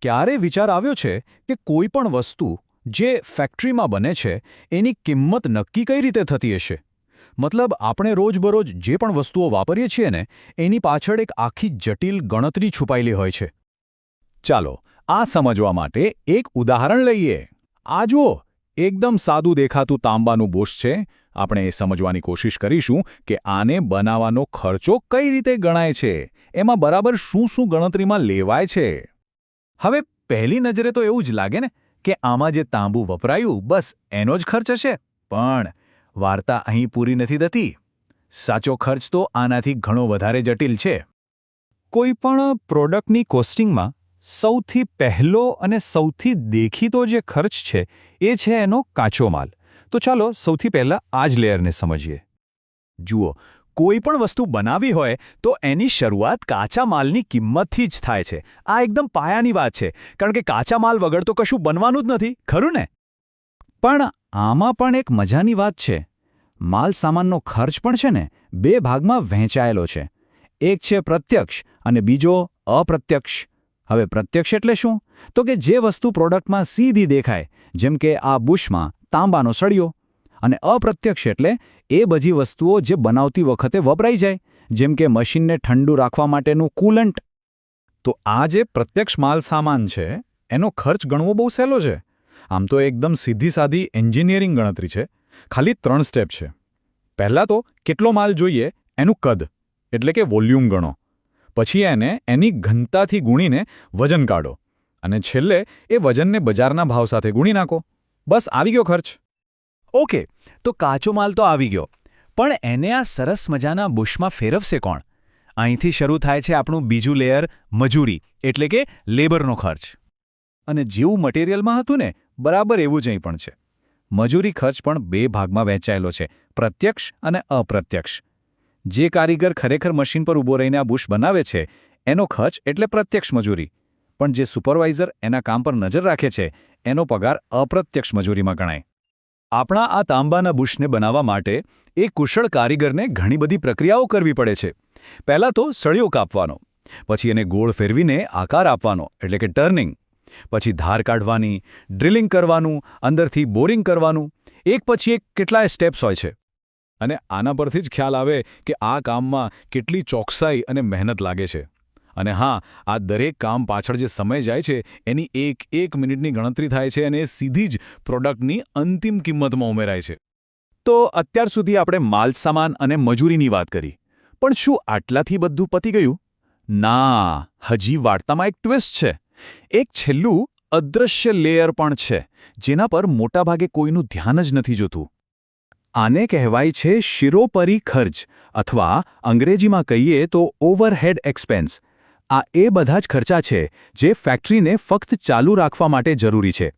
ક્યારે વિચાર આવ્યો છે કે કોઈ પણ વસ્તુ જે ફેક્ટરીમાં બને છે એની કિંમત નક્કી કઈ રીતે થતી હશે? મતલબ આપણે રોજબરોજ જે પણ વસ્તુઓ વાપરીએ છીએ ને એની પાછળ એક આખી જટિલ ગણતરી છુપાયેલી હોય છે. ચાલો આ સમજવા માટે એક ઉદાહરણ લઈએ. આ જુઓ, એકદમ સાદું દેખાતું તાંબાનું બુશ છે. આપણે એ સમજવાની કોશિશ કરીશું કે આને બનાવવાનો ખર્ચો કઈ રીતે ગણાય છે, એમાં બરાબર શું શું ગણતરીમાં લેવાય છે. હવે પહેલી નજરે તો એવું જ લાગે ને કે આમાં જે તાંબુ વપરાયું બસ એનો જ ખર્ચ હશે. પણ વાર્તા અહીં પૂરી નથી થતી. સાચો ખર્ચ તો આનાથી ઘણો વધારે જટિલ છે. કોઈ પણ પ્રોડક્ટની કોસ્ટિંગમાં સૌથી પહેલો અને સૌથી દેખીતો જે ખર્ચ છે એ છે એનો કાચો માલ. તો ચાલો સૌથી પહેલાં આ જ લેયરને સમજીએ. જુઓ, કોઈ પણ વસ્તુ બનાવવી હોય તો એની શરૂઆત કાચા માલની કિંમતથી જ થાય છે. આ એકદમ પાયાની વાત છે, કારણ કે કાચા માલ વગર તો કશું બનવાનું જ નથી, ખરું ને? પણ આમાં પણ એક મજાની વાત છે. માલ સામાનનો ખર્ચ પણ છે ને બે ભાગમાં વહેંચાયેલો છે. એક છે પ્રત્યક્ષ અને બીજો અપ્રત્યક્ષ. હવે પ્રત્યક્ષ એટલે શું? તો કે જે વસ્તુ પ્રોડક્ટમાં સીધી દેખાય, જેમ કે આ બુશમાં તાંબાનો સળિયો. અને અપ્રત્યક્ષ એટલે એ બધી વસ્તુઓ જે બનાવતી વખતે વપરાઈ જાય, જેમ કે મશીનને ઠંડુ રાખવા માટેનું કુલન્ટ. તો આ જે પ્રત્યક્ષ માલ સામાન છે એનો ખર્ચ ગણવો બહુ સહેલો છે. આમ તો એકદમ સીધી સાદી એન્જિનિયરિંગ ગણતરી છે. ખાલી 3 સ્ટેપ છે. પહેલાં તો કેટલો માલ જોઈએ એનું કદ એટલે કે વોલ્યુમ ગણો. પછી એને એની ઘનતાથી ગુણીને વજન કાઢો. અને છેલ્લે એ વજનને બજારના ભાવ સાથે ગુણી નાખો. બસ આવી ગયો ખર્ચ. ઓકે, તો કાચો માલ તો આવી ગયો, પણ એને આ સરસ મજાના બુશમાં ફેરવશે કોણ? અહીંથી શરૂ થાય છે આપણું બીજું લેયર, મજૂરી એટલે કે લેબરનો ખર્ચ. અને જેવું મટીરિયલમાં હતું ને બરાબર એવું જ અહીં પણ છે. મજૂરી ખર્ચ પણ બે ભાગમાં વહેંચાયેલો છે, પ્રત્યક્ષ અને અપ્રત્યક્ષ. જે કારીગર ખરેખર મશીન પર ઊભો રહીને આ બુશ બનાવે છે એનો ખર્ચ એટલે પ્રત્યક્ષ મજૂરી. પણ જે સુપરવાઇઝર એના કામ પર નજર રાખે છે એનો પગાર અપ્રત્યક્ષ મજૂરીમાં ગણાય. આપણા આ તાંબાના બુશને બનાવવા માટે એક કુશળ કારીગરને ઘણી બધી પ્રક્રિયાઓ કરવી પડે છે. પહેલાં તો સળિયો કાપવાનો, પછી એને ગોળ ફેરવીને આકાર આપવાનો એટલે કે ટર્નિંગ, પછી ધાર કાઢવાની, ડ્રિલિંગ કરવાનું, અંદરથી બોરિંગ કરવાનું. એક પછી એક કેટલાય સ્ટેપ્સ હોય છે. અને આના પરથી જ ખ્યાલ આવે કે આ કામમાં કેટલી ચોકસાઈ અને મહેનત લાગે છે. અને હા, આ દરેક કામ પાછળ જે સમય જાય છે એની એક મિનિટની ગણતરી થાય છે અને એ સીધી જ પ્રોડક્ટની અંતિમ કિંમતમાં ઉમેરાય છે. તો અત્યાર સુધી આપણે માલસામાન અને મજૂરીની વાત કરી. પણ શું આટલાથી બધું પતી ગયું? ના, હજી વાર્તામાં એક ટ્વિસ્ટ છે. એક છેલ્લું અદૃશ્ય લેયર પણ છે, જેના પર મોટાભાગે કોઈનું ધ્યાન જ નથી જોતું. આને કહેવાય છે શિરોપરી ખર્ચ, અથવા અંગ્રેજીમાં કહીએ તો ઓવરહેડ એક્સપેન્સ. આ એ બધા જ ખર્ચા છે જે ફેક્ટરીને ફક્ત ચાલુ રાખવા માટે જરૂરી છે.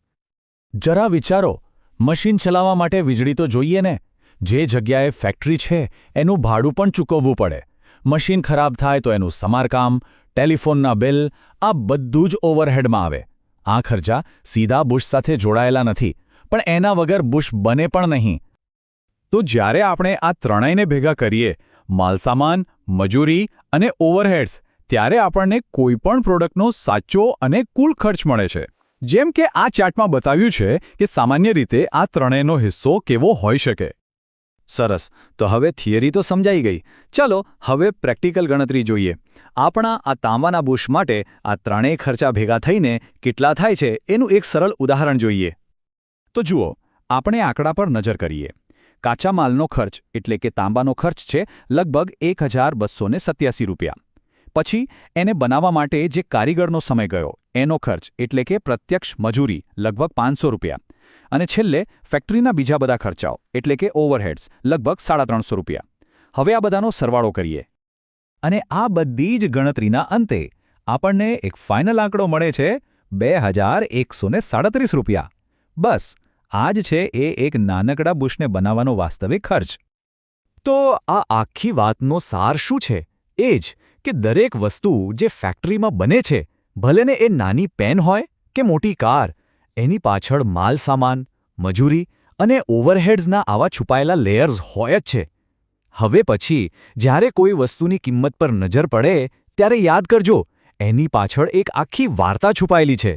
જરા વિચારો, મશીન ચલાવવા માટે વીજળી તો જોઈએ ને. જે જગ્યાએ ફેક્ટરી છે એનું ભાડું પણ ચૂકવવું પડે. મશીન ખરાબ થાય તો એનું સમારકામ, ટેલિફોનના બિલ, આ બધું જ ઓવરહેડમાં આવે. આ ખર્ચા સીધા બુશ સાથે જોડાયેલા નથી, પણ એના વગર બુશ બને પણ નહીં. તો જ્યારે આપણે આ ત્રણેયને ભેગા કરીએ, માલસામાન, મજૂરી અને ઓવરહેડ્સ, ત્યારે આપણને કોઈપણ પ્રોડક્ટનો સાચો અને કુલ ખર્ચ મળે છે. જેમ કે આ ચાર્ટમાં બતાવ્યું છે કે સામાન્ય રીતે આ ત્રણેયનો હિસ્સો કેવો હોઈ શકે. સરસ, તો હવે થિયરી તો સમજાઈ ગઈ. ચલો હવે પ્રેક્ટિકલ ગણતરી જોઈએ. આપણા આ તાંબાના બુશ માટે આ ત્રણેય ખર્ચા ભેગા થઈને કેટલા થાય છે એનું એક સરળ ઉદાહરણ જોઈએ. તો જુઓ, આપણે આંકડા પર નજર કરીએ. કાચા માલનો ખર્ચ એટલે કે તાંબાનો ખર્ચ છે લગભગ ₹1,287. પછી એને બનાવવા માટે જે કારીગરનો સમય ગયો એનો ખર્ચ એટલે કે પ્રત્યક્ષ મજૂરી લગભગ ₹500. અને છેલ્લે ફેક્ટરીના બીજા બધા ખર્ચાઓ એટલે કે ઓવરહેડ્સ લગભગ ₹350. હવે આ બધાનો સરવાળો કરીએ. અને આ બધી જ ગણતરીના અંતે આપણને એક ફાઇનલ આંકડો મળે છે ₹2,137. બસ આ જ છે એ એક નાનકડા બુશને બનાવવાનો વાસ્તવિક ખર્ચ. તો આ આખી વાતનો સાર શું છે? એ જ કે દરેક વસ્તુ જે ફેક્ટરીમાં બને છે, ભલેને એ નાની પેન હોય કે મોટી કાર, એની પાછળ માલસામાન, મજૂરી અને ઓવરહેડ્સના આવા છુપાયેલા લેયર્સ હોય જ છે. હવે પછી જ્યારે કોઈ વસ્તુની કિંમત પર નજર પડે ત્યારે યાદ કરજો, એની પાછળ એક આખી વાર્તા છુપાયેલી છે.